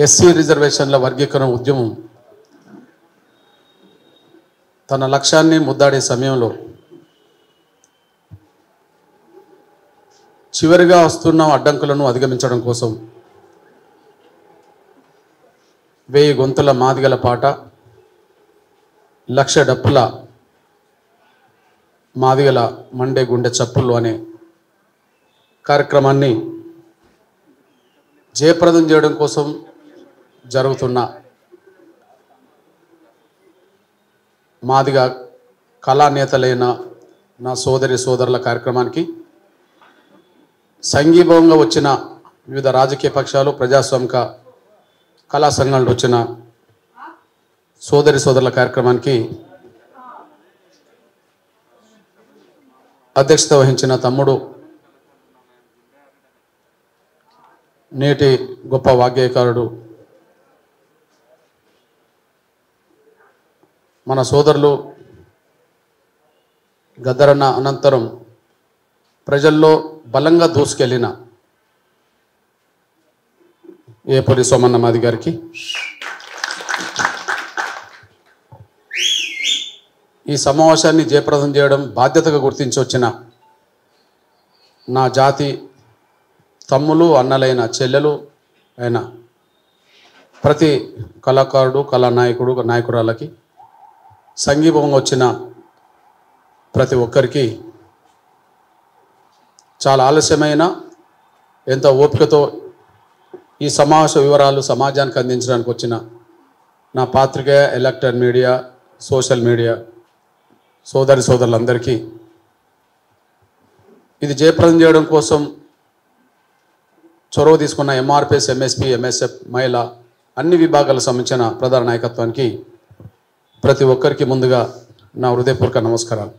SC రిజర్వేషన్ల వర్గీకరణ ఉద్యమం తన లక్ష్యాన్ని ముద్దాడే సమయంలో చివరిగా వస్తున్న అడ్డంకులను అధిగమించడం కోసం 1000 గొంతుల మాదిగల పాట, 1,00,000 డప్పుల మాదిగల మండే గుండె చప్పుళ్ళు అనే కార్యక్రమాన్ని జయప్రదం చేయడం కోసం జరుగుతున్న మాదిగ కళానేతలైన నా సోదరుల కార్యక్రమానికి సంఘీభావంగా వచ్చిన వివిధ రాజకీయ పక్షాలు, ప్రజాస్వామిక కళా సంఘాలు వచ్చిన సోదరుల కార్యక్రమానికి అధ్యక్షత వహించిన తమ్ముడు, నేటి గొప్ప వాగ్గేయకారుడు, మన సోదరులు గద్దరన్న అనంతరం ప్రజల్లో బలంగా దూసుకెళ్ళిన ఏపూరి సోమన్న మాది గారికి, ఈ సమావేశాన్ని జయప్రదం చేయడం బాధ్యతగా గుర్తించి వచ్చిన నా జాతి తమ్ములు, అన్నలైన, చెల్లెలు అయిన ప్రతి కళాకారుడు, కళానాయకుడు, నాయకురాలకి, సంఘీభావంగా వచ్చిన ప్రతి ఒక్కరికి, చాలా ఆలస్యమైన ఎంతో ఓపికతో ఈ సమావేశ వివరాలు సమాజానికి అందించడానికి వచ్చిన నా పాత్రికేయ, ఎలక్ట్రానిక్ మీడియా, సోషల్ మీడియా సోదరులందరికీ, ఇది జయప్రదం చేయడం కోసం చొరవ తీసుకున్న ఎంఆర్పిఎస్, ఎంఎస్పి, ఎంఎస్ఎఫ్, మహిళా అన్ని విభాగాలకు సంబంధించిన ప్రధాన నాయకత్వానికి ప్రతి ఒక్కరికి ముందుగా నా హృదయపూర్వక నమస్కారాలు.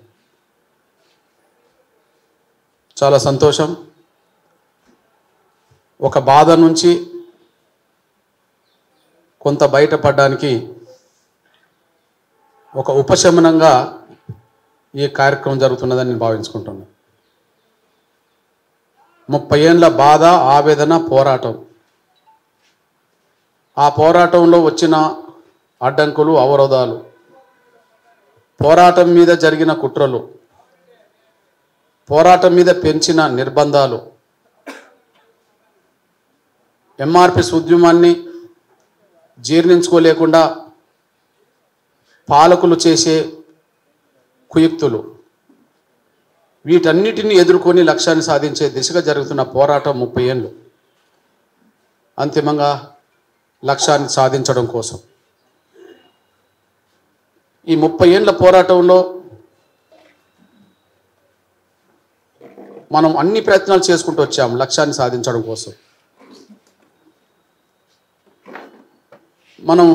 చాలా సంతోషం. ఒక బాధ నుంచి కొంత బయటపడడానికి ఒక ఉపశమనంగా ఈ కార్యక్రమం జరుగుతున్నదని నేను భావించుకుంటున్నాను. 30 ఏళ్ళ బాధ, ఆవేదన, పోరాటం, ఆ పోరాటంలో వచ్చిన అడ్డంకులు, అవరోధాలు, పోరాటం మీద జరిగిన కుట్రలు, పోరాటం మీద పెంచిన నిర్బంధాలు, ఎంఆర్పిఎస్ ఉద్యమాన్ని జీర్ణించుకోలేకుండా పాలకులు చేసే కుయుక్తులు, వీటన్నిటిని ఎదుర్కొని లక్ష్యాన్ని సాధించే దిశగా జరుగుతున్న పోరాటం 30 ఏళ్ళు. అంతిమంగా లక్ష్యాన్ని సాధించడం కోసం ఈ 30 ఏళ్ళ పోరాటంలో మనం అన్ని ప్రయత్నాలు చేసుకుంటూ వచ్చాము లక్ష్యాన్ని సాధించడం కోసం. మనం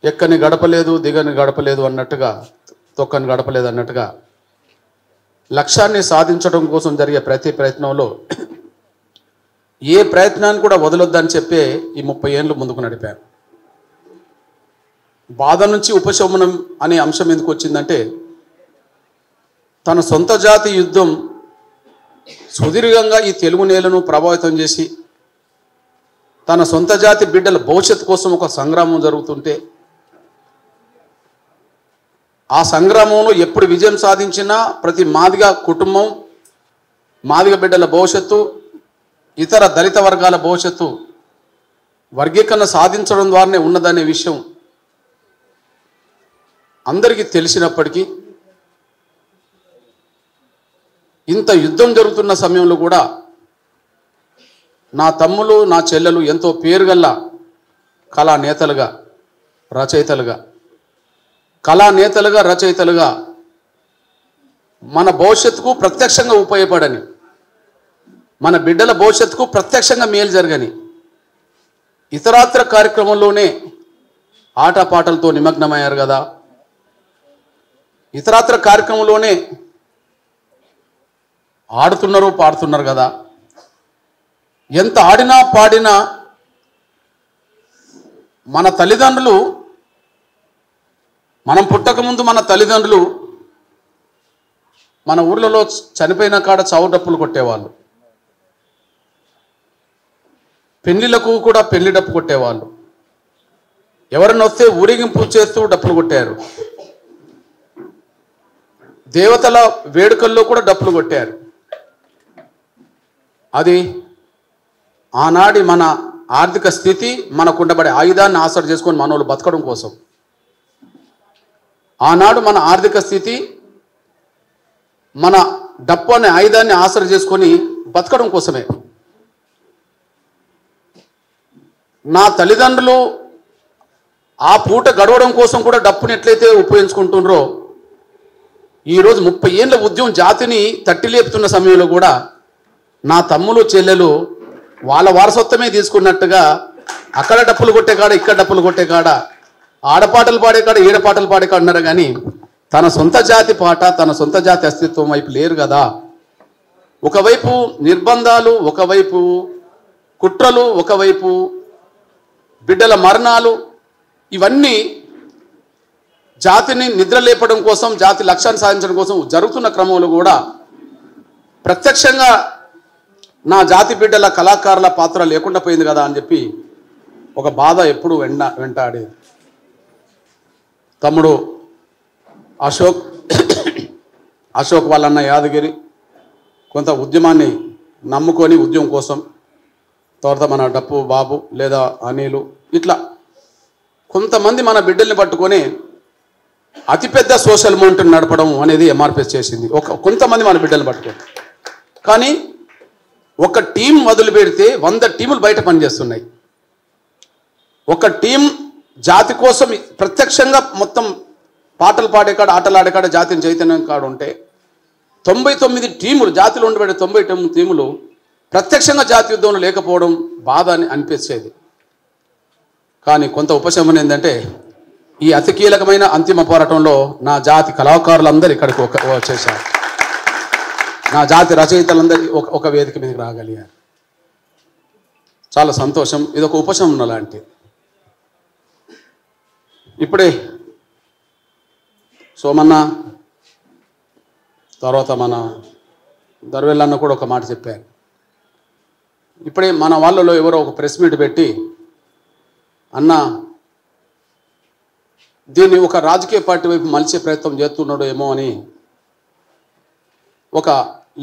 ఎక్కని గడపలేదు, దిగని గడపలేదు అన్నట్టుగా, తొక్కని గడపలేదు అన్నట్టుగా లక్ష్యాన్ని సాధించడం కోసం జరిగే ప్రతి ప్రయత్నంలో ఏ ప్రయత్నాన్ని కూడా వదలొద్దని చెప్పే ఈ 30 ఏళ్ళు ముందుకు నడిపారు. బాధ నుంచి ఉపశమనం అనే అంశం ఎందుకు వచ్చిందంటే, తన సొంత జాతి యుద్ధం సుదీర్ఘంగా ఈ తెలుగు నేలను ప్రభావితం చేసి తన సొంత జాతి బిడ్డల భవిష్యత్తు కోసం ఒక సంగ్రామం జరుగుతుంటే, ఆ సంగ్రామంలో ఎప్పుడు విజయం సాధించినా ప్రతి మాదిగ కుటుంబం, మాదిగ బిడ్డల భవిష్యత్తు, ఇతర దళిత వర్గాల భవిష్యత్తు వర్గీకరణ సాధించడం ద్వారానే ఉన్నదనే విషయం అందరికీ తెలిసినప్పటికీ, ఇంత యుద్ధం జరుగుతున్న సమయంలో కూడా నా తమ్ములు, నా చెల్లెలు ఎంతో పేరుగల్ల కళానేతలుగా, రచయితలుగా మన భవిష్యత్తుకు ప్రత్యక్షంగా ఉపయోగపడని, మన బిడ్డల భవిష్యత్తుకు ప్రత్యక్షంగా మేలు జరగని ఇతరాత్ర కార్యక్రమంలోనే ఆటపాటలతో నిమగ్నమయ్యారు కదా, ఇతరాత్ర కార్యక్రమంలోనే ఆడుతున్నారు, పాడుతున్నారు కదా. ఎంత ఆడినా పాడినా మన తల్లిదండ్రులు, మనం పుట్టకముందు మన తల్లిదండ్రులు మన ఊర్లలో చనిపోయిన కాడ చావు డప్పులు కొట్టేవాళ్ళు. పెళ్లిలకు కూడా పెళ్లి డప్పు కొట్టేవాళ్ళు. ఎవరైనా వస్తే ఊరేగింపు చేస్తూ డప్పులు కొట్టారు. దేవతల వేడుకల్లో కూడా డప్పులు కొట్టారు. అది ఆనాడి మన ఆర్థిక స్థితి, మనకుండబడే ఆయుధాన్ని ఆసరా చేసుకొని మనోళ్ళు బతకడం కోసం. ఆనాడు మన ఆర్థిక స్థితి మన డప్పు అనే ఆయుధాన్ని ఆసరా చేసుకొని బతకడం కోసమే. నా తల్లిదండ్రులు ఆ పూట గడవడం కోసం కూడా డప్పుని ఎట్లయితే ఉపయోగించుకుంటున్నారో, ఈరోజు 30 ఏళ్ళ ఉద్యమం జాతిని తట్టి లేపుతున్న సమయంలో కూడా నా తమ్ములు చెల్లెలు వాళ్ళ వారసత్వమే తీసుకున్నట్టుగా అక్కడ డప్పులు కొట్టే కాడ, ఇక్కడ డప్పులు కొట్టే కాడ, ఆడపాటలు పాడే కాడ, ఈడపాటలు పాడే కాడ ఉన్నారు. కానీ తన సొంత జాతి పాట, తన సొంత జాతి అస్తిత్వం వైపు లేరు కదా. ఒకవైపు నిర్బంధాలు, ఒకవైపు కుట్రలు, ఒకవైపు బిడ్డల మరణాలు, ఇవన్నీ జాతిని నిద్రలేపడం కోసం, జాతి లక్ష్యాన్ని సాధించడం కోసం జరుగుతున్న క్రమంలో కూడా ప్రత్యక్షంగా నా జాతి బిడ్డల కళాకారుల పాత్ర లేకుండా పోయింది కదా అని చెప్పి ఒక బాధ ఎప్పుడు వెంటాడేది. తమ్ముడు అశోక్ వాళ్ళన్న యాదగిరి కొంత ఉద్యమాన్ని నమ్ముకొని ఉద్యమం కోసం, తర్వాత మన డప్పు బాబు లేదా అనిలు, ఇట్లా కొంతమంది మన బిడ్డల్ని పట్టుకొని అతిపెద్ద సోషల్ మూవ్మెంట్ నడపడం అనేది ఎంఆర్పిఎస్ చేసింది. కొంతమంది మన బిడ్డల్ని పట్టుకొని. కానీ ఒక టీం మొదలు పెడితే 100 టీములు బయట పనిచేస్తున్నాయి. ఒక టీం జాతి కోసం ప్రత్యక్షంగా మొత్తం పాటలు పాడే కాడ, ఆటలు ఆడే కాడ, జాతిని చైతన్యం కాడ ఉంటే 99 టీములు, జాతిలో ఉండబడే 99 టీములు ప్రత్యక్షంగా జాతి యుద్ధంలో లేకపోవడం బాధ అని అనిపించేది. కానీ కొంత ఉపశమనం ఏంటంటే ఈ అతి కీలకమైన అంతిమ పోరాటంలో నా జాతి కళాకారులందరూ ఇక్కడికి వచ్చేసారు. నా జాతి రచయితలందరూ ఒక వేదిక మీదకి రాగలిగారు. చాలా సంతోషం. ఇది ఒక ఉపశమనం లాంటిది. ఇప్పుడే సోమన్న, తర్వాత మన దర్వెల్లన్న కూడా ఒక మాట చెప్పారు. ఇప్పుడే మన వాళ్ళలో ఎవరో ఒక ప్రెస్ మీట్ పెట్టి, అన్న దీన్ని ఒక రాజకీయ పార్టీ వైపు మలిచే ప్రయత్నం చేస్తున్నాడు ఏమో అని ఒక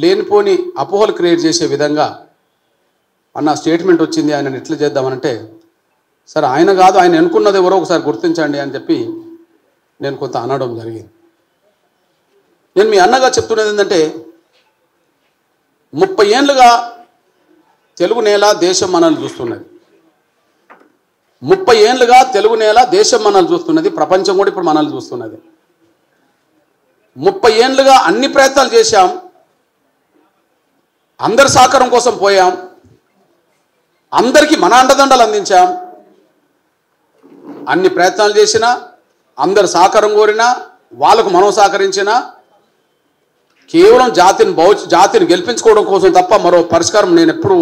లేనిపోని అపోహలు క్రియేట్ చేసే విధంగా అన్న స్టేట్మెంట్ వచ్చింది, ఆయన ఎట్లా చేద్దామనంటే, సరే ఆయన కాదు, ఆయన ఎన్నుకున్నది ఎవరో ఒకసారి గుర్తించండి అని చెప్పి నేను కొంత అనడం జరిగింది. నేను మీ అన్నగా చెప్తున్నది ఏంటంటే, 30 ఏళ్ళుగా తెలుగు నేల దేశం మనల్ని చూస్తున్నది. 30 ఏళ్ళుగా తెలుగు నేల దేశం మనల్ని చూస్తున్నది. ప్రపంచం కూడా ఇప్పుడు మనల్ని చూస్తున్నది. 30 ఏళ్ళుగా అన్ని ప్రయత్నాలు చేశాం. అందరి సహకారం కోసం పోయాం. అందరికీ మన అండదండలు అందించాం. అన్ని ప్రయత్నాలు చేసినా, అందరు సహకారం కోరినా, వాళ్ళకు మనం సహకరించినా, కేవలం జాతిని గెలిపించుకోవడం కోసం తప్ప మరో పరిష్కారం నేను ఎప్పుడూ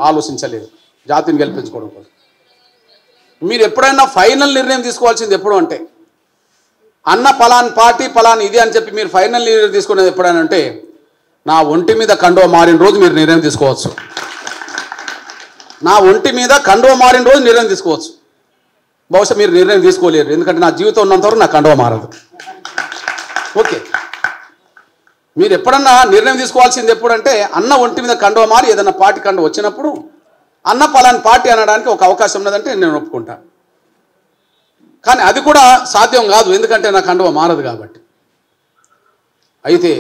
ఆలోచించలేదు. జాతిని గెలిపించుకోవడం కోసం మీరు ఎప్పుడైనా ఫైనల్ నిర్ణయం తీసుకోవాల్సింది ఎప్పుడు అంటే, అన్న పలాని పార్టీ పలాని ఇది అని చెప్పి మీరు ఫైనల్ నిర్ణయం తీసుకునేది ఎప్పుడైనా అంటే, నా ఒంటి మీద కండువ మారిన రోజు మీరు నిర్ణయం తీసుకోవచ్చు. నా ఒంటి మీద కండువ మారిన రోజు నిర్ణయం తీసుకోవచ్చు. బహుశా మీరు నిర్ణయం తీసుకోలేరు, ఎందుకంటే నా జీవితం ఉన్నంతవరకు నా కండువ మారదు. ఓకే, మీరు ఎప్పుడన్నా నిర్ణయం తీసుకోవాల్సింది ఎప్పుడంటే, అన్న ఒంటి మీద కండువ మారి ఏదన్నా పార్టీ కండువ వచ్చినప్పుడు అన్న పలాని పార్టీ అనడానికి ఒక అవకాశం ఉన్నదంటే నేను ఒప్పుకుంటాను. కానీ అది కూడా సాధ్యం కాదు, ఎందుకంటే నా కండువ మారదు కాబట్టి. అయితే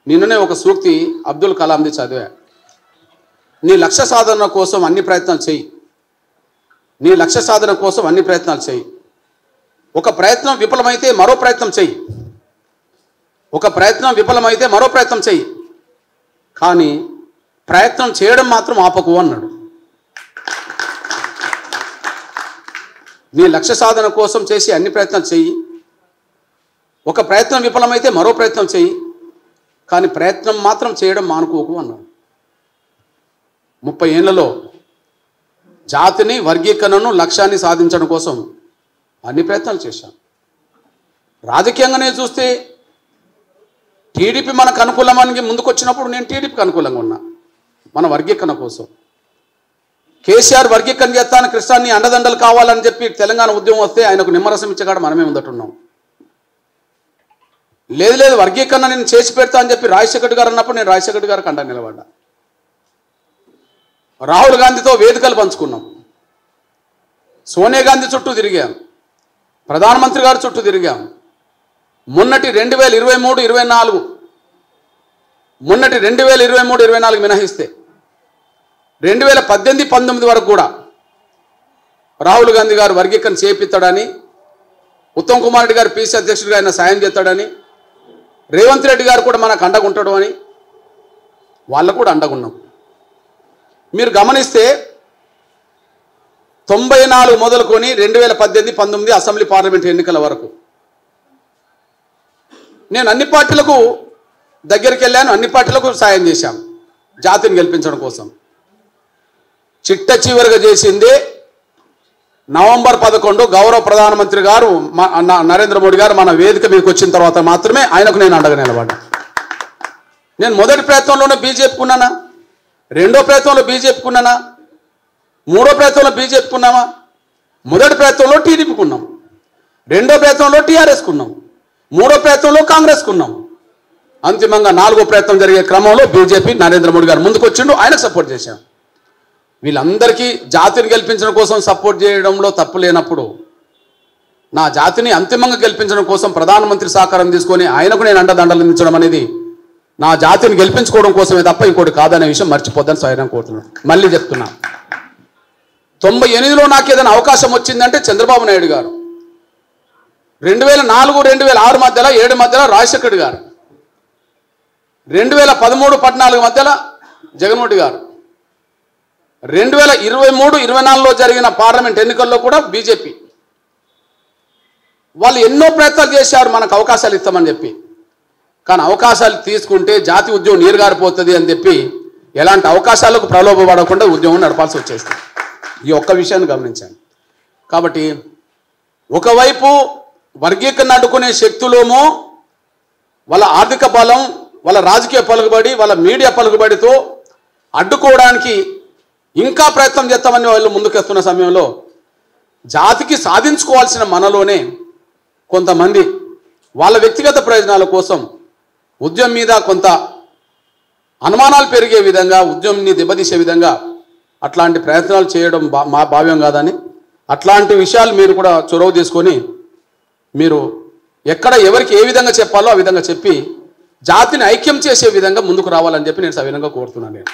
నిన్ననే ఒక సూక్తి అబ్దుల్ కలాంది చదివా. నీ లక్ష్య సాధన కోసం అన్ని ప్రయత్నాలు చెయ్యి. నీ లక్ష్య సాధన కోసం అన్ని ప్రయత్నాలు చెయ్యి. ఒక ప్రయత్నం విఫలమైతే మరో ప్రయత్నం చెయ్యి. ఒక ప్రయత్నం విఫలమైతే మరో ప్రయత్నం చెయ్యి. కానీ ప్రయత్నం చేయడం మాత్రం ఆపకు అన్నాడు. నీ లక్ష్య సాధన కోసం చేసి అన్ని ప్రయత్నాలు చెయ్యి. ఒక ప్రయత్నం విఫలమైతే మరో ప్రయత్నం చెయ్యి. కానీ ప్రయత్నం మాత్రం చేయడం మానుకోకు అన్నాడు. 30 ఏళ్లలో జాతిని, వర్గీకరణను, లక్ష్యాన్ని సాధించడం కోసం అన్ని ప్రయత్నాలు చేశాం. రాజకీయంగానే చూస్తే టీడీపీ మనకు అనుకూలమానికి ముందుకు వచ్చినప్పుడు నేను టీడీపీకి అనుకూలంగా ఉన్నా మన వర్గీకరణ కోసం. కేసీఆర్ వర్గీకరణ చేస్తాను, కృష్ణాన్ని అండదండలు కావాలని చెప్పి తెలంగాణ ఉద్యమం వస్తే ఆయనకు నిమ్మరసం ఇచ్చేకాడ మనమే ముందట్టున్నాం. లేదు వర్గీకరణ నేను చేసి పెడతా అని చెప్పి రాజశేఖర్ గారు అన్నప్పుడు నేను రాజశేఖర్ గారికి అండ నిలబడ్డా. రాహుల్ గాంధీతో వేదికలు పంచుకున్నాం, సోనియా గాంధీ చుట్టూ తిరిగాం, ప్రధానమంత్రి గారి చుట్టూ తిరిగాం. మొన్నటి 2023-24 మినహిస్తే 2018-19 వరకు కూడా రాహుల్ గాంధీ గారు వర్గీకరణ చేపిస్తాడని, ఉత్తమ్ కుమార్ రెడ్డి గారు పీసీ అధ్యక్షుడిగా ఆయన సాయం చేస్తాడని, రేవంత్ రెడ్డి గారు కూడా మనకు అండగుంటాడు అని వాళ్ళకు కూడా అండగున్నాం. మీరు గమనిస్తే 94 మొదలుకొని 2018-19 అసెంబ్లీ పార్లమెంట్ ఎన్నికల వరకు నేను అన్ని పార్టీలకు దగ్గరికి వెళ్ళాను, అన్ని పార్టీలకు సాయం చేశాం జాతిని గెలిపించడం కోసం. చిట్ట చివరిగా చేసింది నవంబర్ 11 గౌరవ ప్రధానమంత్రి గారు నరేంద్ర మోడీ గారు మన వేదిక మీదకి వచ్చిన తర్వాత మాత్రమే ఆయనకు నేను అండగా నిలబడ్డా. నేను మొదటి ప్రయత్నంలోనే బీజేపీకి ఉన్నానా, రెండో ప్రయత్నంలో బీజేపీకి ఉన్నానా, మూడో ప్రయత్నంలో బీజేపీకి ఉన్నామా? మొదటి ప్రయత్నంలో టీడీపీకి ఉన్నాం, రెండో ప్రయత్నంలో టీఆర్ఎస్కి ఉన్నాం, మూడో ప్రయత్నంలో కాంగ్రెస్కి ఉన్నాం. అంతిమంగా 4వ ప్రయత్నం జరిగే క్రమంలో బీజేపీ నరేంద్ర మోడీ గారు ముందుకు వచ్చిండు, ఆయనకు సపోర్ట్ చేశాం. వీళ్ళందరికీ జాతిని గెలిపించడం కోసం సపోర్ట్ చేయడంలో తప్పు లేనప్పుడు నా జాతిని అంతిమంగా గెలిపించడం కోసం ప్రధానమంత్రి సహకారం తీసుకొని ఆయనకు నేను అండదండలు అందించడం అనేది నా జాతిని గెలిపించుకోవడం కోసమే తప్ప ఇంకోటి కాదనే విషయం మర్చిపోద్దని స్వయం కోరుతున్నాను. మళ్ళీ చెప్తున్నా, 98లో నాకు ఏదైనా అవకాశం వచ్చిందంటే చంద్రబాబు నాయుడు గారు, 2004-2006 మధ్యలో 7 మధ్యలో రాజశేఖర్ గారు, 2013-14 మధ్యలో జగన్మోహన్ రెడ్డి గారు, 2023-24లో జరిగిన పార్లమెంట్ ఎన్నికల్లో కూడా బీజేపీ వాళ్ళు ఎన్నో ప్రయత్నాలు చేశారు మనకు అవకాశాలు ఇస్తామని చెప్పి. కానీ అవకాశాలు తీసుకుంటే జాతి ఉద్యమం నీరుగారిపోతుంది అని చెప్పి ఎలాంటి అవకాశాలకు ప్రలోభపడకుండా ఉద్యమం నడపాల్సి వచ్చేస్తుంది. ఈ ఒక్క విషయాన్ని గమనించాను. కాబట్టి ఒకవైపు వర్గీకరణ అడ్డుకునే శక్తులేమో వాళ్ళ ఆర్థిక బలం, వాళ్ళ రాజకీయ పలుకుబడి, వాళ్ళ మీడియా పలుకుబడితో అడ్డుకోవడానికి ఇంకా ప్రయత్నం చేస్తామని వాళ్ళు ముందుకెస్తున్న సమయంలో జాతికి సాధించుకోవాల్సిన మనలోనే కొంతమంది వాళ్ళ వ్యక్తిగత ప్రయోజనాల కోసం ఉద్యమం మీద కొంత అనుమానాలు పెరిగే విధంగా, ఉద్యమాన్ని దెబ్బతీసే విధంగా అట్లాంటి ప్రయత్నాలు చేయడం మా భావ్యం కాదని, అట్లాంటి విషయాలు మీరు కూడా చొరవ తీసుకొని మీరు ఎక్కడ ఎవరికి ఏ విధంగా చెప్పాలో ఆ విధంగా చెప్పి జాతిని ఐక్యం చేసే విధంగా ముందుకు రావాలని చెప్పి నేను సవినంగా కోరుతున్నాను.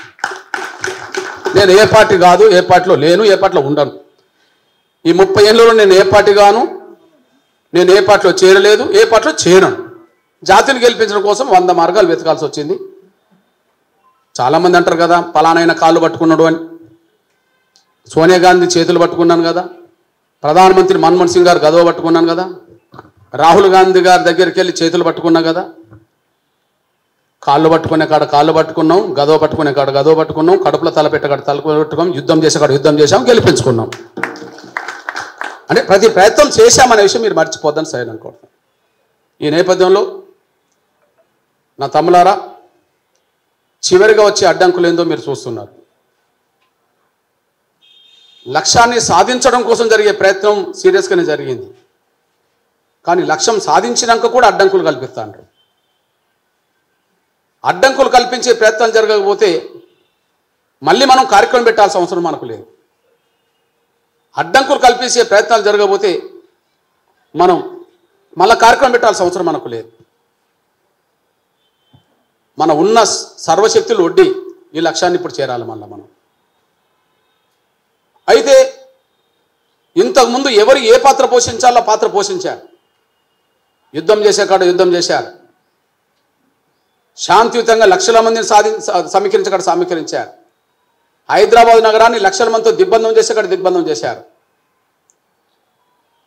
నేను ఏ పార్టీ కాదు, ఏ పార్టీలో లేను, ఏ పార్టీలో ఉండను. ఈ 30 ఏళ్ళలో నేను ఏ పార్టీ గాను, నేను ఏ పార్టీలో చేరలేదు, ఏ పార్టీలో చేరను. జాతిని గెలిపించడం కోసం 100 మార్గాలు వెతకాల్సి వచ్చింది. చాలామంది అంటారు కదా పలానైనా కాళ్ళు పట్టుకున్నాడు అని. సోనియా గాంధీ చేతులు పట్టుకున్నాను కదా, ప్రధానమంత్రి మన్మోహన్ సింగ్ గారు గదవ పట్టుకున్నాను కదా, రాహుల్ గాంధీ గారి దగ్గరికి వెళ్ళి చేతులు పట్టుకున్నా కదా. కాళ్ళు పట్టుకునే కాడ కాళ్ళు పట్టుకున్నాం, గదవ పట్టుకునే కాడ గదవ పట్టుకున్నాం, కడుపులో తలపెట్టే కాడ తల పెట్టుకున్నాం, యుద్ధం చేసే కాడ యుద్ధం చేసాం, గెలిపించుకున్నాం. అంటే ప్రతి ప్రయత్నం చేశామనే విషయం మీరు మర్చిపోద్దని సరే అనుకోండి. ఈ నేపథ్యంలో నా తమ్ములారా, చివరిగా వచ్చే అడ్డంకులు ఏందో మీరు చూస్తున్నారు. లక్ష్యాన్ని సాధించడం కోసం జరిగే ప్రయత్నం సీరియస్గానే జరిగింది. కానీ లక్ష్యం సాధించినాక కూడా అడ్డంకులు కల్పిస్తాండ్రు. అడ్డంకులు కల్పించే ప్రయత్నం జరగకపోతే మళ్ళీ మనం కార్యక్రమం పెట్టాల్సిన అవసరం మనకు లేదు. అడ్డంకులు కల్పించే ప్రయత్నాలు జరగకపోతే మనం మళ్ళీ కార్యక్రమం పెట్టాల్సిన అవసరం మనకు లేదు. మన ఉన్న సర్వశక్తులు ఒడ్డి ఈ లక్ష్యాన్ని ఇప్పుడు చేరాలి మళ్ళీ మనం. అయితే ఇంతకుముందు ఎవరు ఏ పాత్ర పోషించాలో పాత్ర పోషించారు. యుద్ధం చేసే కాడ యుద్ధం చేశారు, శాంతియుతంగా లక్షల మందిని సమీకరించకాడ సమీకరించారు, హైదరాబాద్ నగరాన్ని లక్షల మందితో దిగ్బంధం చేసేకాడ దిగ్బంధం చేశారు.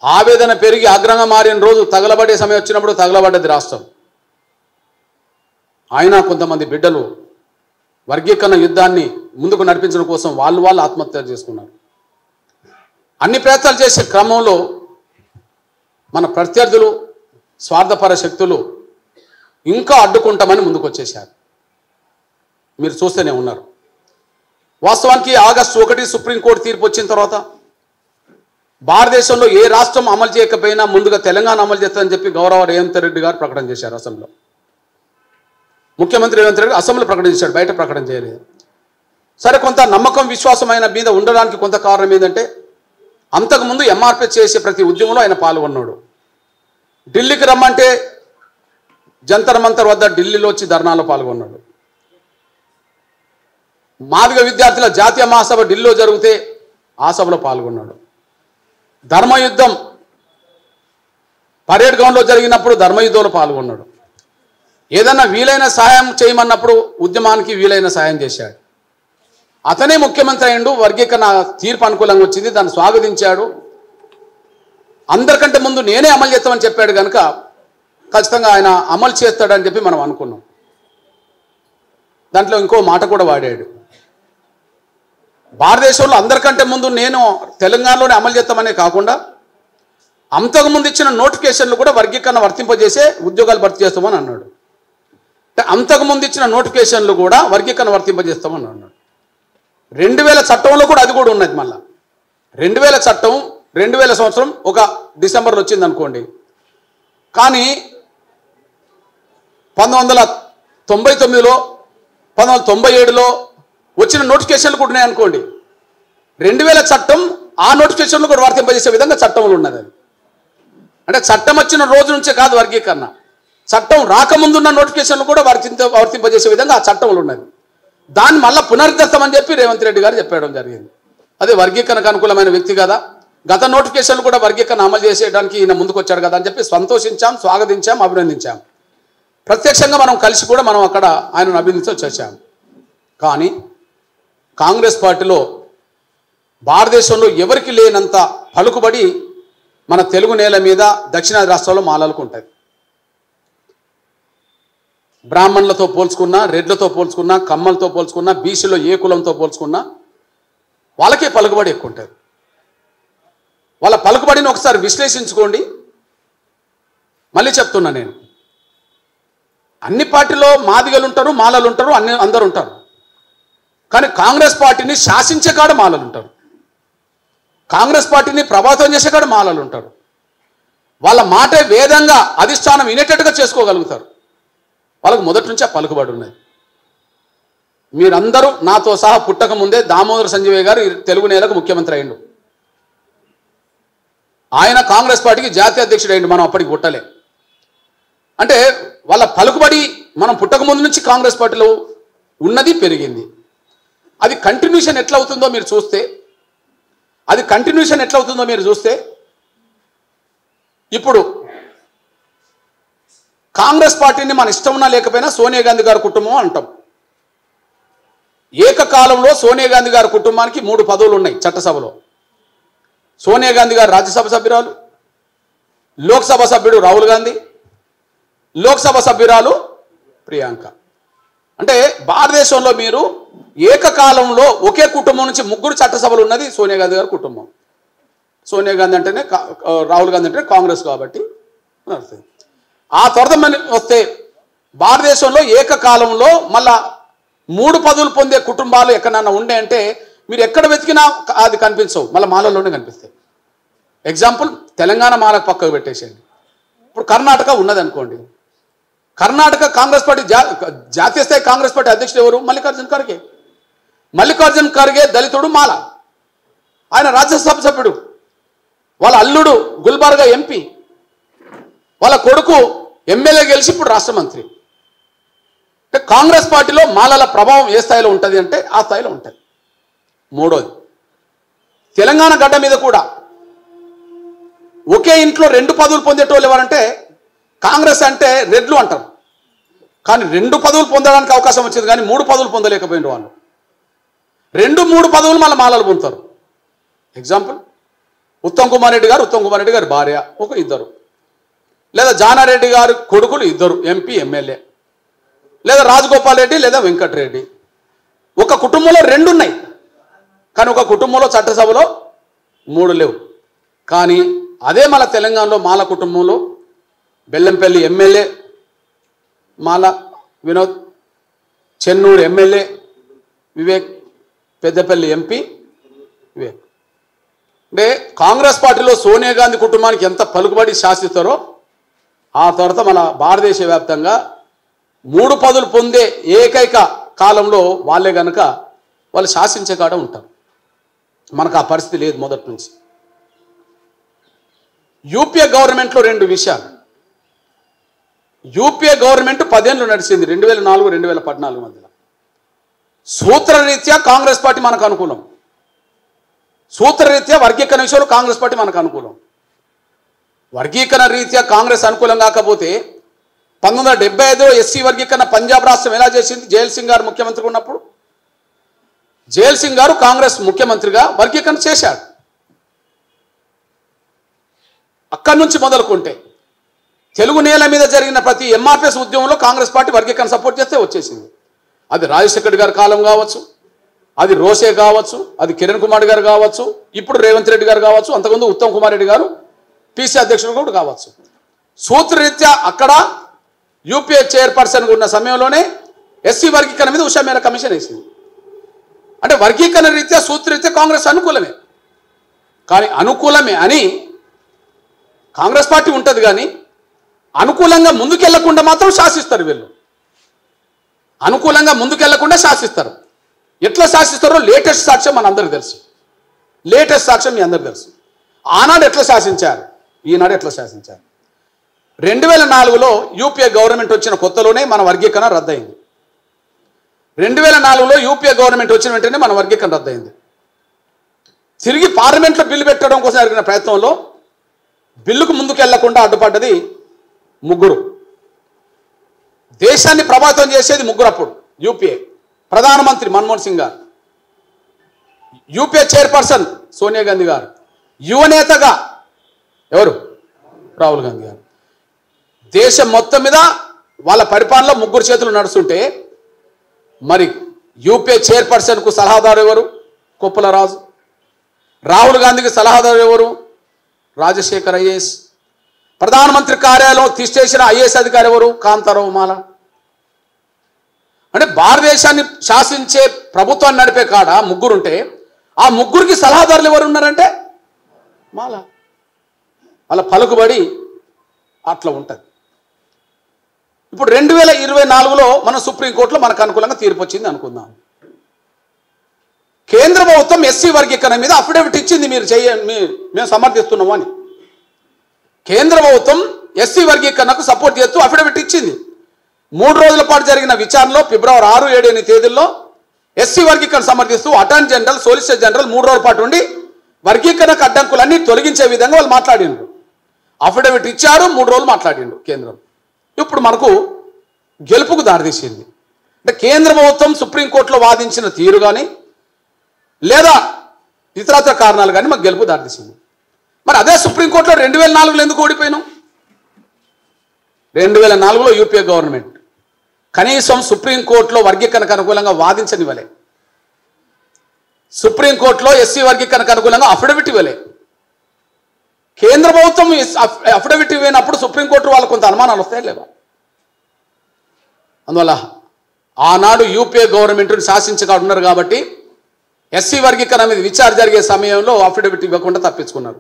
ఆవేదన పెరిగి అగ్రంగా మారిన రోజు తగలబడే సమయం వచ్చినప్పుడు తగలబడ్డది రాష్ట్రం. అయినా కొంతమంది బిడ్డలు వర్గీకరణ యుద్ధాన్ని ముందుకు నడిపించడం కోసం వాళ్ళు ఆత్మహత్యలు చేసుకున్నారు. అన్ని ప్రయత్నాలు చేసే క్రమంలో మన ప్రత్యర్థులు, స్వార్థపర శక్తులు ఇంకా అడ్డుకుంటామని ముందుకు వచ్చేశారు. మీరు చూస్తూనే ఉన్నారు. వాస్తవానికి ఆగస్టు 1 సుప్రీంకోర్టు తీర్పు వచ్చిన తర్వాత భారతదేశంలో ఏ రాష్ట్రం అమలు చేయకపోయినా ముందుగా తెలంగాణ అమలు చేస్తుందని చెప్పి గౌరవ రేవంత్ రెడ్డి గారు ప్రకటన చేశారు. అసెంబ్లీలో ముఖ్యమంత్రి రేవంత్ రెడ్డి అసెంబ్లీలో ప్రకటన చేశాడు, బయట ప్రకటన చేయలేదు. సరే, కొంత నమ్మకం విశ్వాసం ఆయన మీద ఉండడానికి కొంత కారణం ఏంటంటే అంతకుముందు ఎంఆర్పీ చేసే ప్రతి ఉద్యమంలో ఆయన పాల్గొన్నాడు. ఢిల్లీకి రమ్మంటే జంతర్ మంతర్ వద్ద ఢిల్లీలో వచ్చి ధర్నాలో పాల్గొన్నాడు. మాదిగ విద్యార్థుల జాతీయ మహాసభ ఢిల్లీలో జరిగితే ఆ సభలో పాల్గొన్నాడు. ధర్మయుద్ధం పరేడ్ గ్రౌండ్లో జరిగినప్పుడు ధర్మయుద్ధంలో పాల్గొన్నాడు. ఏదన్నా వీలైన సాయం చేయమన్నప్పుడు ఉద్యమానికి వీలైన సాయం చేశాడు. అతనే ముఖ్యమంత్రి అయ్యిండు. వర్గీకరణ తీర్పు అనుకూలంగా వచ్చింది, దాన్ని స్వాగతించాడు. అందరికంటే ముందు నేనే అమలు చేస్తామని చెప్పాడు కనుక ఖచ్చితంగా ఆయన అమలు చేస్తాడని చెప్పి మనం అనుకున్నాం. దాంట్లో ఇంకో మాట కూడా వాడాడు, భారతదేశంలో అందరికంటే ముందు నేను తెలంగాణలోనే అమలు చేస్తామనే కాకుండా అంతకుముందు ఇచ్చిన నోటిఫికేషన్లు కూడా వర్గీకరణ వర్తింపజేసే ఉద్యోగాలు భర్తీ చేస్తామని అన్నాడు. అంతకుముందు ఇచ్చిన నోటిఫికేషన్లు కూడా వర్గీకరణ వర్తింపజేస్తామని అన్నాడు. 2000 చట్టంలో కూడా అది కూడా ఉన్నది. మళ్ళా 2000 చట్టం 2000 సంవత్సరం ఒక డిసెంబర్లో వచ్చింది అనుకోండి, కానీ 1999లో 1997లో వచ్చిన నోటిఫికేషన్లు కూడా ఉన్నాయి అనుకోండి. 2000 చట్టం ఆ నోటిఫికేషన్లు కూడా వర్తింపజేసే విధంగా చట్టంలో ఉన్నది. అది అంటే చట్టం వచ్చిన రోజు నుంచే కాదు వర్గీకరణ, చట్టం రాకముందున్న నోటిఫికేషన్లు కూడా వర్తింపజేసే విధంగా ఆ చట్టంలో ఉన్నది. దాన్ని మళ్ళీ పునరుద్ధరిస్తామని చెప్పి రేవంత్ రెడ్డి గారు చెప్పడం జరిగింది. అదే వర్గీకరణకు అనుకూలమైన వ్యక్తి కదా, గత నోటిఫికేషన్లు కూడా వర్గీకరణ అమలు చేసేయడానికి ఈయన ముందుకు వచ్చాడు కదా అని చెప్పి సంతోషించాం, స్వాగతించాం, అభినందించాం. ప్రత్యక్షంగా మనం కలిసి కూడా మనం అక్కడ ఆయనను అభినందించి వచ్చాం. కానీ కాంగ్రెస్ పార్టీలో భారతదేశంలో ఎవరికి లేనంత పలుకుబడి మన తెలుగు నేల మీద దక్షిణాది రాష్ట్రాల్లో మాలలకు ఉంటుంది. బ్రాహ్మణులతో పోల్చుకున్నా, రెడ్లతో పోల్చుకున్నా, కమ్మలతో పోల్చుకున్నా, బీసీలో ఏ కులంతో పోల్చుకున్నా వాళ్ళకే పలుకుబడి ఎక్కువ ఉంటుంది. వాళ్ళ పలుకుబడిని ఒకసారి విశ్లేషించుకోండి. మళ్ళీ చెప్తున్నా, నేను అన్ని పార్టీలో మాదిగలు ఉంటారు, మాలలు ఉంటారు, అందరు ఉంటారు. కానీ కాంగ్రెస్ పార్టీని శాసించే కాడ మాలలు ఉంటారు, కాంగ్రెస్ పార్టీని ప్రభావితం చేసే కాడ మాలలు ఉంటారు. వాళ్ళ మాటే వేదంగా అధిష్టానం వినేటట్టుగా చేసుకోగలుగుతారు. వాళ్ళకు మొదటి నుంచి ఆ పలుకుబడి ఉన్నది. మీరందరూ నాతో సహా పుట్టక ముందే దామోదర సంజయ్ గారు తెలుగు నేలకు ముఖ్యమంత్రి అయ్యిండు. ఆయన కాంగ్రెస్ పార్టీకి జాతీయ అధ్యక్షుడు అయ్యిండు, మనం అప్పటికి పుట్టలే. అంటే వాళ్ళ పలుకుబడి మనం పుట్టక ముందు నుంచి కాంగ్రెస్ పార్టీలో ఉన్నది, పెరిగింది. అది కంటిన్యూషన్ ఎట్లా అవుతుందో మీరు చూస్తే ఇప్పుడు కాంగ్రెస్ పార్టీని మన ఇష్టం ఉన్నా లేకపోయినా సోనియా గాంధీ గారి కుటుంబం అంటాం. ఏకకాలంలో సోనియా గాంధీ గారి కుటుంబానికి 3 పదవులు ఉన్నాయి చట్టసభలో. సోనియా గాంధీ గారు రాజ్యసభ సభ్యురాలు, లోక్సభ సభ్యుడు రాహుల్ గాంధీ, లోక్సభ సభ్యురాలు ప్రియాంక. అంటే భారతదేశంలో మీరు ఏకకాలంలో ఒకే కుటుంబం నుంచి 3 చట్టసభలు ఉన్నది సోనియా గాంధీ గారి కుటుంబం. సోనియా గాంధీ అంటేనే రాహుల్ గాంధీ అంటే కాంగ్రెస్ కాబట్టి ఆ తర్వాత వస్తే భారతదేశంలో ఏకకాలంలో మళ్ళా 3 పదవులు పొందే కుటుంబాలు ఎక్కడన్నా ఉండే అంటే మీరు ఎక్కడ వెతికినా అది కనిపించవు, మళ్ళీ మాలలోనే కనిపిస్తాయి. ఎగ్జాంపుల్ తెలంగాణ మాలకు పక్కకు పెట్టేసేయండి. ఇప్పుడు కర్ణాటక ఉన్నది అనుకోండి, కర్ణాటక కాంగ్రెస్ పార్టీ జాతీయ స్థాయి కాంగ్రెస్ పార్టీ అధ్యక్షుడు ఎవరు? మల్లికార్జున ఖర్గే. మల్లికార్జున ఖర్గే దళితుడు, మాల. ఆయన రాజ్యసభ సభ్యుడు. వాళ్ళ అల్లుడు గుల్బర్గా ఎంపీ, వాళ్ళ కొడుకు ఎమ్మెల్యే గెలిచి ఇప్పుడు రాష్ట్ర మంత్రి. అంటే కాంగ్రెస్ పార్టీలో మాలల ప్రభావం ఏ స్థాయిలో ఉంటుంది అంటే ఆ స్థాయిలో ఉంటుంది. మూడోది, తెలంగాణ గడ్డ మీద కూడా ఒకే ఇంట్లో 2 పదవులు పొందేటోళ్ళు ఎవరంటే కాంగ్రెస్ అంటే రెడ్లు అంటారు. కానీ 2 పదవులు పొందడానికి అవకాశం వచ్చింది, కానీ 3 పదవులు పొందలేకపోయిన వాళ్ళు 2-3 పదవులు మళ్ళీ మాలలు పొందుతారు. ఎగ్జాంపుల్ ఉత్తమ్ కుమార్ రెడ్డి గారి భార్య ఒక 2, లేదా జానారెడ్డి గారి కొడుకులు 2 ఎంపీ ఎమ్మెల్యే, లేదా రాజగోపాల్ రెడ్డి లేదా వెంకటరెడ్డి. ఒక కుటుంబంలో 2 ఉన్నాయి, కానీ ఒక కుటుంబంలో చట్టసభలో 3 లేవు. కానీ అదే మన తెలంగాణలో మాల కుటుంబంలో బెల్లంపల్లి ఎమ్మెల్యే మాల వినోద్, చెన్నూరు ఎమ్మెల్యే వివేక్, పెద్దపల్లి ఎంపీ వివేక్. అంటే కాంగ్రెస్ పార్టీలో సోనియా గాంధీ కుటుంబానికి ఎంత పలుకుబడి శాసిస్తారో ఆ తర్వాత మన భారతదేశ వ్యాప్తంగా 3 పదవులు పొందే ఏకైక కాలంలో వాళ్ళే కనుక వాళ్ళు శాసించే కాడ ఉంటారు. మనకు ఆ పరిస్థితి లేదు మొదటి నుంచి. యూపీఏ గవర్నమెంట్లో 2 విషయాలు. యూపీఏ గవర్నమెంట్ 10 ఏళ్ళు నడిచింది 2004-2014 మధ్యలో. సూత్రరీత్యా కాంగ్రెస్ పార్టీ మనకు అనుకూలం, సూత్రరీత్యా వర్గీకరణ విషయంలో కాంగ్రెస్ పార్టీ మనకు అనుకూలం. వర్గీకరణ రీత్యా కాంగ్రెస్ అనుకూలం కాకపోతే 1975 ఎస్సీ వర్గీకరణ పంజాబ్ రాష్ట్రం ఎలా చేసింది? జైల్ సింగ్ గారు ముఖ్యమంత్రిగా ఉన్నప్పుడు జైల్ సింగ్ గారు కాంగ్రెస్ ముఖ్యమంత్రిగా వర్గీకరణ చేశాడు. అక్కడి నుంచి మొదలుకుంటే తెలుగు నేల మీద జరిగిన ప్రతి ఎంఆర్పిఎస్ ఉద్యమంలో కాంగ్రెస్ పార్టీ వర్గీకరణ సపోర్ట్ చేస్తే వచ్చేసింది. అది రాజశేఖర్ గారి కాలం కావచ్చు, అది రోసే కావచ్చు, అది కిరణ్ కుమార్ గారు కావచ్చు, ఇప్పుడు రేవంత్ రెడ్డి గారు కావచ్చు, అంతకుముందు ఉత్తమ్ కుమార్ రెడ్డి గారు పీసీ అధ్యక్షుడు కూడా కావచ్చు. సూత్రరీత్యా అక్కడ యూపీఏ చైర్పర్సన్ ఉన్న సమయంలోనే ఎస్సీ వర్గీకరణ మీద ఉషా మేరా కమిషన్ వేసింది. అంటే వర్గీకరణ రీత్యా సూత్రరీత్యా కాంగ్రెస్ అనుకూలమే. కానీ అనుకూలమే అని కాంగ్రెస్ పార్టీ ఉంటుంది, కానీ అనుకూలంగా ముందుకెళ్లకుండా మాత్రం శాసిస్తారు. వీళ్ళు అనుకూలంగా ముందుకెళ్లకుండా శాసిస్తారు. ఎట్లా శాసిస్తారో లేటెస్ట్ సాక్ష్యం మనందరికీ తెలుసు. లేటెస్ట్ సాక్ష్యం మీ అందరికీ తెలుసు. ఆనాడు ఎట్లా శాసించారు, ఈనాడు ఎట్లా శాసించారు. 2004లో యూపీఏ గవర్నమెంట్ వచ్చిన కొత్తలోనే మన వర్గీకరణ రద్దయింది. 2004లో యూపీఏ గవర్నమెంట్ వచ్చిన వెంటనే మన వర్గీకరణ రద్దయింది. తిరిగి పార్లమెంట్లో బిల్లు పెట్టడం కోసం జరిగిన ప్రయత్నంలో బిల్లుకు ముందుకు వెళ్లకుండా అడ్డుపడ్డది 3. దేశాన్ని ప్రభావితం చేసేది 3 అప్పుడు. యూపీఏ ప్రధానమంత్రి మన్మోహన్ సింగ్ గారు, యూపీఏ చైర్పర్సన్ సోనియా గాంధీ గారు, యువనేతగా ఎవరు? రాహుల్ గాంధీ గారు. దేశం మొత్తం మీద వాళ్ళ పరిపాలనలో 3 చేతులు నడుస్తుంటే మరి యూపీఏ చైర్పర్సన్కు సలహాదారు ఎవరు? కొప్పుల రాజు. రాహుల్ గాంధీకి సలహాదారు ఎవరు? రాజశేఖర్ ఐఏఎస్. ప్రధానమంత్రి కార్యాలయం తీసేసిన ఐఏఎస్ అధికారి ఎవరు? కాంతారావు మాల. అంటే భారతదేశాన్ని శాసించే ప్రభుత్వాన్ని నడిపే కాడ 3 ఉంటే ఆ 3కి సలహాదారులు ఎవరు ఉన్నారంటే మాల. అలా పలుకుబడి అట్లా ఉంటుంది. ఇప్పుడు 2024లో మన సుప్రీంకోర్టులో మనకు అనుకూలంగా తీర్పు వచ్చింది అనుకుందాం. కేంద్ర ప్రభుత్వం ఎస్సీ వర్గీకరణ మీద అఫిడవిట్ ఇచ్చింది, మేము సమర్థిస్తున్నాము అని. కేంద్ర ప్రభుత్వం ఎస్సీ వర్గీకరణకు సపోర్ట్ చేస్తూ అఫిడవిట్ ఇచ్చింది. 3 రోజుల పాటు జరిగిన విచారణలో ఫిబ్రవరి 6, 7, 8 తేదీల్లో ఎస్సీ వర్గీకరణ సమర్థిస్తూ అటార్నీ జనరల్, సోలిసిటర్ జనరల్ 3 రోజుల పాటు ఉండి వర్గీకరణకు అడ్డంకులన్నీ తొలగించే విధంగా వాళ్ళు మాట్లాడిండ్రు. అఫిడవిట్ ఇచ్చారు, 3 రోజులు మాట్లాడిండు కేంద్రం. ఇప్పుడు మనకు గెలుపుకు దారితీసింది. అంటే కేంద్ర ప్రభుత్వం సుప్రీంకోర్టులో వాదించిన తీరు కానీ లేదా ఇతరత్ర కారణాలు కానీ మాకు గెలుపు దారితీసింది. మరి అదే సుప్రీంకోర్టులో 2004లో ఎందుకు ఓడిపోయినాం? 2004లో యూపీఏ గవర్నమెంట్ కనీసం సుప్రీంకోర్టులో వర్గీకరణకు అనుకూలంగా వాదించనివ్వలే. సుప్రీంకోర్టులో ఎస్సీ వర్గీకరణకు అనుకూలంగా అఫిడవిట్ ఇవ్వలే. కేంద్ర ప్రభుత్వం అఫిడవిట్ ఇవ్వనప్పుడు సుప్రీంకోర్టు వాళ్ళకు కొంత అనుమానాలు వస్తాయి లేవా? అందువల్ల ఆనాడు యూపీఏ గవర్నమెంట్ను శాసించగా ఉన్నారు కాబట్టి ఎస్సీ వర్గీకరణ మీద విచారణ జరిగే సమయంలో అఫిడవిట్ ఇవ్వకుండా తప్పించుకున్నారు.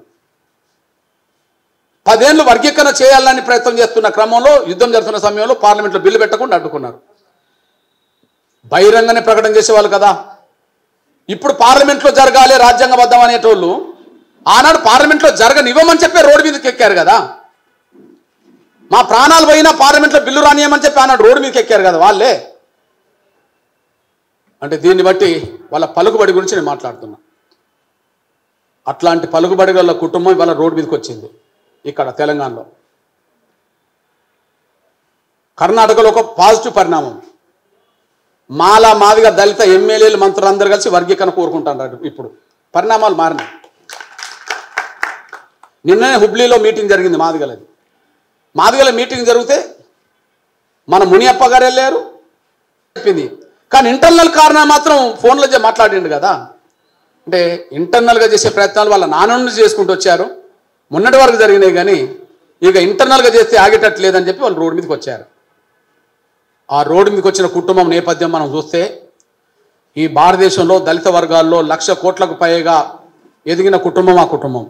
10 ఏళ్ళు వర్గీకరణ చేయాలని ప్రయత్నం చేస్తున్న క్రమంలో యుద్ధం జరుగుతున్న సమయంలో పార్లమెంట్లో బిల్లు పెట్టకుండా అడ్డుకున్నారు. బహిరంగానే ప్రకటన చేసేవాళ్ళు కదా. ఇప్పుడు పార్లమెంట్లో జరగాలి రాజ్యాంగబద్ధం అనేటోళ్ళు ఆనాడు పార్లమెంట్లో జరగనివ్వమని చెప్పి రోడ్డు మీదకి ఎక్కారు కదా. మా ప్రాణాలు పోయినా పార్లమెంట్లో బిల్లు రానియమని చెప్పి ఆనాడు రోడ్డు మీదకి ఎక్కారు కదా వాళ్ళే. అంటే దీన్ని బట్టి వాళ్ళ పలుకుబడి గురించి నేను మాట్లాడుతున్నా. అట్లాంటి పలుకుబడి గల కుటుంబం ఇవాళ రోడ్డు మీదకి వచ్చింది. ఇక్కడ తెలంగాణలో, కర్ణాటకలో ఒక పాజిటివ్ పరిణామం. మాదిగ దళిత ఎమ్మెల్యేలు, మంత్రులు అందరూ కలిసి వర్గీకరణ కోరుకుంటున్నారు. ఇప్పుడు పరిణామాలు మారినాయి. నిన్ననే హుబ్లీలో మీటింగ్ జరిగింది మాదిగలది. మాదిగల మీటింగ్ జరిగితే మన మునియప్ప గారు వెళ్ళారు చెప్పింది. కానీ ఇంటర్నల్ కారణం మాత్రం ఫోన్లో మాట్లాడిండు కదా. అంటే ఇంటర్నల్గా చేసే ప్రయత్నాలు వాళ్ళ నాన్న నుంచి చేసుకుంటూ వచ్చారు. మొన్నటి వరకు జరిగినాయి, కానీ ఇక ఇంటర్నల్గా చేస్తే ఆగేటట్టు లేదని చెప్పి వాళ్ళు రోడ్డు మీదకి వచ్చారు. ఆ రోడ్డు మీదకి వచ్చిన కుటుంబం నేపథ్యం మనం చూస్తే ఈ భారతదేశంలో దళిత వర్గాల్లో 1,00,000 కోట్లకు పైగా ఎదిగిన కుటుంబం ఆ కుటుంబం.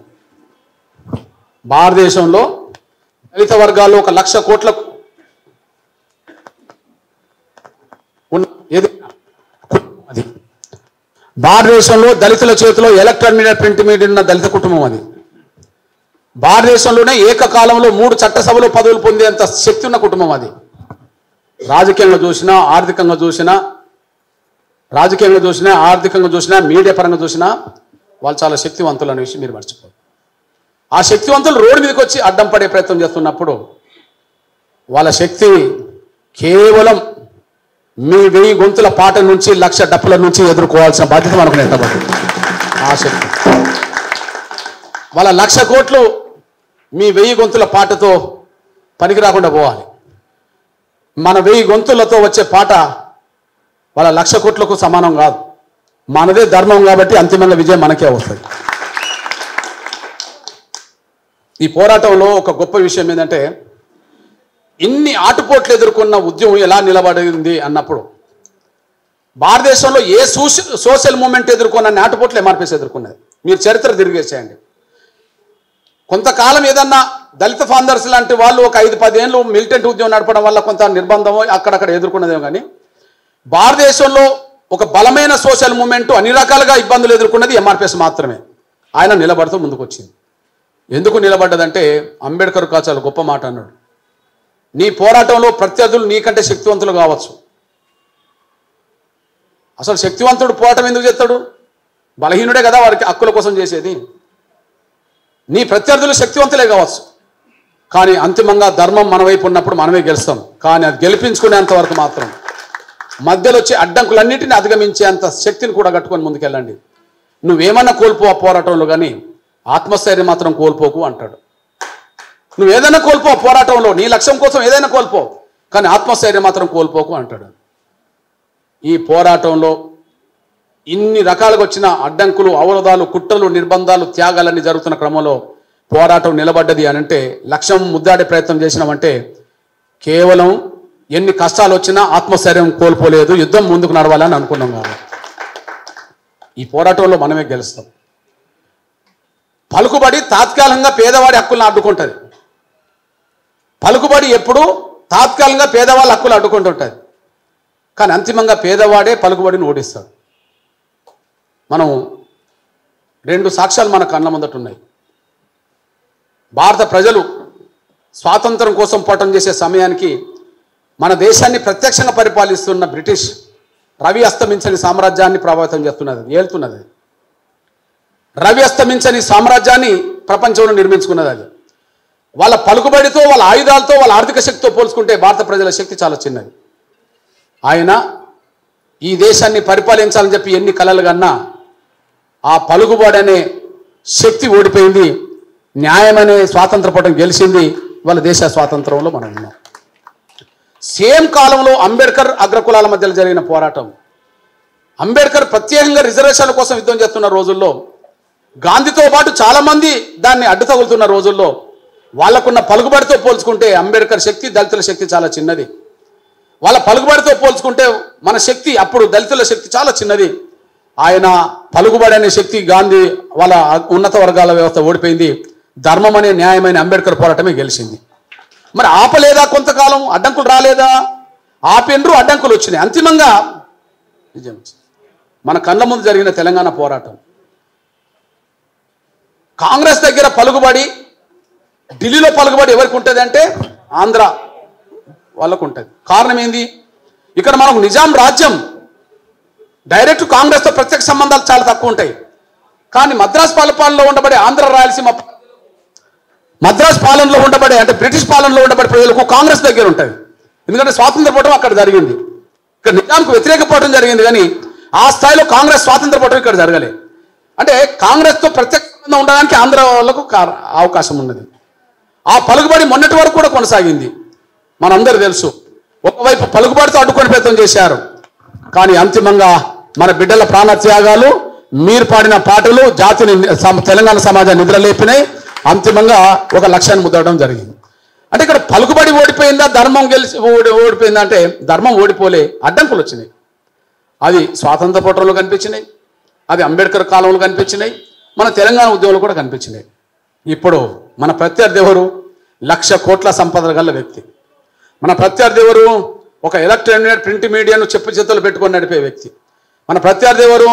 భారతదేశంలో దళిత వర్గాల్లో 1,00,000 కోట్లకు అది భారతదేశంలో దళితుల చేతిలో ఎలక్ట్రానిక్ మీడియా, ప్రింట్ మీడియా ఉన్న దళిత కుటుంబం అది. భారతదేశంలోనే ఏకకాలంలో 3 చట్టసభలు పదవులు పొందేంత శక్తి ఉన్న కుటుంబం అది. రాజకీయంగా చూసినా, ఆర్థికంగా చూసినా, మీడియా పరంగా చూసినా వాళ్ళు చాలా శక్తివంతులు అనే విషయం మీరు మర్చిపోరు. ఆ శక్తివంతులు రోడ్డు మీదకి వచ్చి అడ్డం పడే ప్రయత్నం చేస్తున్నప్పుడు వాళ్ళ శక్తి కేవలం మీ 1000 గొంతుల పాట నుంచి 1,00,000 డప్పుల నుంచి ఎదుర్కోవాల్సిన బాధ్యత మనకు నెట్టబడుతుంది. ఆ శక్తి వాళ్ళ 1,00,000 కోట్లు మీ 1000 గొంతుల పాటతో పనికి రాకుండా పోవాలి. మన 1000 గొంతులతో వచ్చే పాట వాళ్ళ 1,00,000 కోట్లకు సమానం కాదు. మనదే ధర్మం కాబట్టి అంతిమంగా విజయం మనకే వస్తుంది. ఈ పోరాటంలో ఒక గొప్ప విషయం ఏంటంటే, ఇన్ని ఆటుపోట్లు ఎదుర్కొన్న ఉద్యమం ఎలా నిలబడింది అన్నప్పుడు, భారతదేశంలో ఏ సోషల్ మూవ్మెంట్ ఎదుర్కొన్న ఆటుపోట్లు ఎంఆర్పీఎస్ ఎదుర్కొన్నది. మీరు చరిత్ర తిరిగేసేయండి. కొంతకాలం ఏదన్నా దళిత ఫాందర్స్ లాంటి వాళ్ళు ఒక 5-10 ఏళ్ళు మిలిటెంట్ ఉద్యమం నడపడం వల్ల కొంత నిర్బంధం అక్కడక్కడ ఎదుర్కొన్నదేమో, కానీ భారతదేశంలో ఒక బలమైన సోషల్ మూవ్మెంట్ అన్ని రకాలుగా ఇబ్బందులు ఎదుర్కొన్నది ఎంఆర్పీఎస్ మాత్రమే. ఆయన నిలబడుతూ ముందుకు వచ్చింది. ఎందుకు నిలబడ్డదంటే, అంబేద్కర్ చాలా గొప్ప మాట అన్నాడు, నీ పోరాటంలో ప్రత్యర్థులు నీకంటే శక్తివంతులు కావచ్చు. అసలు శక్తివంతుడు పోరాటం ఎందుకు చేస్తాడు? బలహీనుడే కదా వారికి హక్కుల కోసం చేసేది. నీ ప్రత్యర్థులు శక్తివంతులే కావచ్చు, కానీ అంతిమంగా ధర్మం మన వైపు ఉన్నప్పుడు మనమే గెలుస్తాం. కానీ అది గెలిపించుకునేంత వరకు మాత్రం మధ్యలో వచ్చే అడ్డంకులన్నింటినీ అధిగమించేంత శక్తిని కూడా కట్టుకొని ముందుకెళ్ళండి. నువ్వేమన్నా కోల్పో ఆ పోరాటంలో, కానీ ఆత్మస్థైర్యం మాత్రం కోల్పోకు అంటాడు. నువ్వు ఏదైనా కోల్పో ఆ పోరాటంలో, నీ లక్ష్యం కోసం ఏదైనా కోల్పో, కానీ ఆత్మస్థైర్యం మాత్రం కోల్పోకు అంటాడు. ఈ పోరాటంలో ఇన్ని రకాలుగా వచ్చిన అడ్డంకులు, అవరోధాలు, కుట్రలు, నిర్బంధాలు, త్యాగాలన్నీ జరుగుతున్న క్రమంలో పోరాటం నిలబడ్డది అని అంటే, లక్ష్యం ముద్దాడే ప్రయత్నం చేసినామంటే కేవలం ఎన్ని కష్టాలు వచ్చినా ఆత్మస్థైర్యం కోల్పోలేదు, యుద్ధం ముందుకు నడవాలని అనుకున్నాం. కాబట్టి ఈ పోరాటంలో మనమే గెలుస్తాం. పలుకుబడి తాత్కాలికంగా పేదవాడి హక్కులను అడ్డుకుంటుంది. పలుకుబడి ఎప్పుడు తాత్కాలికంగా పేదవాళ్ళ హక్కులు అడ్డుకుంటుంటుంది, కానీ అంతిమంగా పేదవాడే పలుకుబడిని ఓడిస్తాడు. మనం 2 సాక్ష్యాలు మన కళ్ళ ముందట ఉన్నాయి. భారత ప్రజలు స్వాతంత్రం కోసం పోరాటం చేసే సమయానికి మన దేశాన్ని ప్రత్యక్షంగా పరిపాలిస్తున్న బ్రిటిష్ రవి అస్తమించని సామ్రాజ్యాన్ని ప్రభావితం చేస్తున్నది, ఏలుతున్నది. రవి అస్తమించని సామ్రాజ్యాన్ని ప్రపంచంలో నిర్మించుకున్నది. అది వాళ్ళ పలుకుబడితో, వాళ్ళ ఆయుధాలతో, వాళ్ళ ఆర్థిక శక్తితో పోల్చుకుంటే భారత ప్రజల శక్తి చాలా చిన్నది. ఆయన ఈ దేశాన్ని పరిపాలించాలని చెప్పి ఎన్ని కలలు కన్నా ఆ పలుకుబడి అనే శక్తి ఓడిపోయింది. న్యాయం అనే స్వాతంత్ర పోరాటం గెలిచింది. వాళ్ళ దేశ స్వాతంత్రంలో మనం ఉన్నాం. సేమ్ కాలంలో అంబేద్కర్ అగ్రకులాల మధ్యలో జరిగిన పోరాటం, అంబేద్కర్ ప్రత్యేకంగా రిజర్వేషన్ల కోసం యుద్ధం చేస్తున్న రోజుల్లో, గాంధీతో పాటు చాలామంది దాన్ని అడ్డు తగులుతున్న రోజుల్లో, వాళ్ళకున్న పలుకుబడితో పోల్చుకుంటే అంబేద్కర్ శక్తి, దళితుల శక్తి చాలా చిన్నది. వాళ్ళ పలుకుబడితో పోల్చుకుంటే మన శక్తి, అప్పుడు దళితుల శక్తి చాలా చిన్నది. ఆయన పలుకుబడి అనే శక్తి గాంధీ వాళ్ళ ఉన్నత వర్గాల వ్యవస్థ ఓడిపోయింది. ధర్మం అనే న్యాయమైన అంబేద్కర్ పోరాటమే గెలిచింది. మరి ఆపలేదా? కొంతకాలం అడ్డంకులు రాలేదా? ఆపిండ్రు, అడ్డంకులు వచ్చినాయి. అంతిమంగా నిజం. మన కళ్ళ ముందు జరిగిన తెలంగాణ పోరాటం, కాంగ్రెస్ దగ్గర పలుకుబడి, ఢిల్లీలో పలుకుబడి ఎవరికి ఉంటుంది అంటే ఆంధ్ర వాళ్ళకు ఉంటుంది. కారణం ఏంది? ఇక్కడ మనకు నిజాం రాజ్యం డైరెక్ట్ కాంగ్రెస్తో ప్రత్యక్ష సంబంధాలు చాలా తక్కువ ఉంటాయి. కానీ మద్రాసు పాలనలో ఉండబడే ఆంధ్ర, రాయలసీమ, మద్రాసు పాలనలో ఉండబడే అంటే బ్రిటిష్ పాలనలో ఉండబడే ప్రజలకు కాంగ్రెస్ దగ్గర ఉంటుంది. ఎందుకంటే స్వాతంత్ర పోరాటం అక్కడ జరిగింది. ఇక్కడ నిజాంకు వ్యతిరేక పోరాటం జరిగింది, కానీ ఆ స్థాయిలో కాంగ్రెస్ స్వాతంత్ర పోరాటం ఇక్కడ జరగలేదు. అంటే కాంగ్రెస్తో ప్రత్యక్ష సంబంధం ఉండడానికి ఆంధ్ర వాళ్ళకు అవకాశం ఉన్నది. ఆ పలుకుబడి మొన్నటి వరకు కూడా కొనసాగింది. మనందరూ తెలుసు. ఒకవైపు పలుకుబడితో అడ్డుకొని ప్రయత్నం చేశారు, కానీ అంతిమంగా మన బిడ్డల ప్రాణ త్యాగాలు, మీరు పాడిన పాటలు జాతిని, తెలంగాణ సమాజాన్ని నిద్రలేపినాయి. అంతిమంగా ఒక లక్ష్యాన్ని ముద్దడం జరిగింది. అంటే ఇక్కడ పలుకుబడి ఓడిపోయిందా, ధర్మం గెలిచి ఓడిపోయిందా అంటే ధర్మం ఓడిపోలే, అడ్డంకులు వచ్చినాయి. అది స్వాతంత్ర పోరాటంలో కనిపించినాయి, అది అంబేద్కర్ కాలంలో కనిపించినాయి, మన తెలంగాణ ఉద్యమంలో కూడా కనిపించినాయి. ఇప్పుడు మన ప్రత్యర్థి ఎవరు? 1,00,000 కోట్ల సంపద గల వ్యక్తి. మన ప్రత్యర్థి ఎవరు? ఒక ఎలక్ట్రానిక్ ప్రింట్ మీడియాను చెప్పు చేతులు పెట్టుకొని నడిపే వ్యక్తి. మన ప్రత్యర్థి ఎవరు?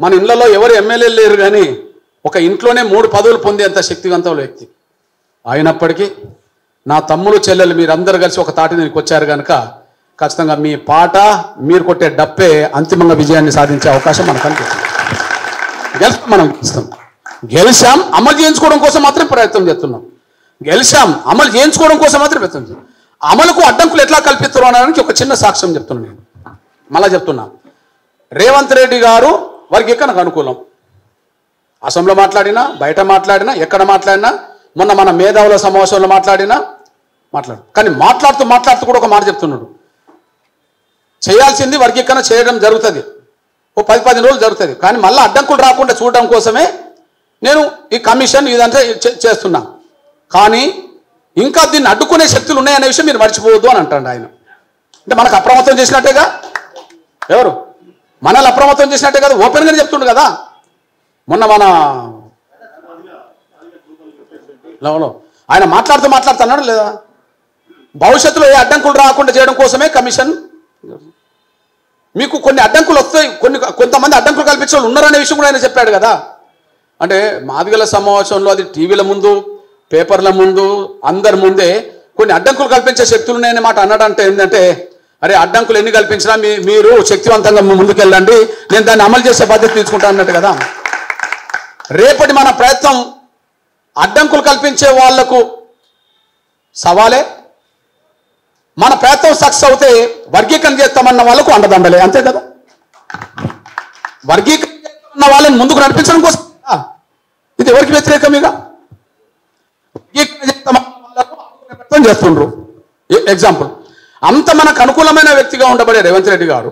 మన ఇళ్లలో ఎవరు ఎమ్మెల్యేలు లేరు కానీ ఒక ఇంట్లోనే 3 పదవులు పొందేంత శక్తివంతమైన వ్యక్తి. అయినప్పటికీ నా తమ్ముడు చెల్లెలు మీరందరూ కలిసి ఒక తాటి దీనికి వచ్చారు కనుక ఖచ్చితంగా మీ పాట, మీరు కొట్టే డప్పే అంతిమంగా విజయాన్ని సాధించే అవకాశం మనకు అనిపిస్తుంది. మనం గెలిచాం, అమలు చేయించుకోవడం కోసం మాత్రం ప్రయత్నం చేస్తున్నాం. గెలిచాం, అమలు చేయించుకోవడం కోసం మాత్రం ప్రయత్నం చేస్తున్నాం. అమలుకు అడ్డంకులు ఎట్లా కల్పిస్తారు అనడానికి ఒక చిన్న సాక్ష్యం చెప్తున్నాను. నేను మళ్ళా చెప్తున్నా, రేవంత్ రెడ్డి గారు వర్గీకరణకు అనుకూలం. అసెంబ్లీలో మాట్లాడినా, బయట మాట్లాడినా, ఎక్కడ మాట్లాడినా, మొన్న మన మేధావుల సమావేశంలో మాట్లాడు. కానీ మాట్లాడుతూ కూడా ఒక మాట చెప్తున్నాడు, చేయాల్సింది వర్గీకరణ చేయడం జరుగుతుంది, ఓ 10-15 రోజులు జరుగుతుంది, కానీ మళ్ళీ అడ్డంకులు రాకుండా చూడడం కోసమే నేను ఈ కమిషన్ ఇదంతా చేస్తున్నా. కానీ ఇంకా దీన్ని అడ్డుకునే శక్తులు ఉన్నాయనే విషయం మీరు మర్చిపోవద్దు అని అంటాడు ఆయన. అంటే మనకు అప్రమత్తం చేసినట్టేగా, ఎవరు మనల్ని అప్రమత్తం చేసినట్టే కదా, ఓపెన్గానే చెప్తుండు కదా. మొన్న మన ఆయన మాట్లాడుతున్నాడు లేదా, భవిష్యత్తులో ఏ అడ్డంకులు రాకుండా చేయడం కోసమే కమిషన్. మీకు కొన్ని అడ్డంకులు వస్తాయి, కొంతమంది అడ్డంకులు కల్పించే వాళ్ళు ఉన్నారనే విషయం కూడా ఆయన చెప్పాడు కదా. అంటే మాదిగల సమావేశంలో అది టీవీల ముందు, పేపర్ల ముందు, అందరి ముందే కొన్ని అడ్డంకులు కల్పించే శక్తులు ఉన్నాయనే మాట అన్నాడంటే ఏంటంటే, అరే అడ్డంకులు ఎన్ని కల్పించినా మీరు శక్తివంతంగా ముందుకెళ్ళండి, నేను దాన్ని అమలు చేసే బాధ్యత తీసుకుంటా అన్నట్టు కదా. రేపటి మన ప్రయత్నం అడ్డంకులు కల్పించే వాళ్లకు సవాలే, మన ప్రయత్నం సక్సెస్ అవుతే వర్గీకరణ చేస్తామన్న వాళ్ళకు అండదండలే, అంతే కదా. వర్గీకరణ చేస్తామన్న వాళ్ళని ముందుకు నడిపించడం కోసం ఇది ఎవరికి వ్యతిరేకమేగా. వర్గీకరణ చేస్తామన్న వాళ్ళకు ప్రయత్నం చేస్తుండ్రు. ఎగ్జాంపుల్, అంత మనకు అనుకూలమైన వ్యక్తిగా ఉండబడే రేవంత్ రెడ్డి గారు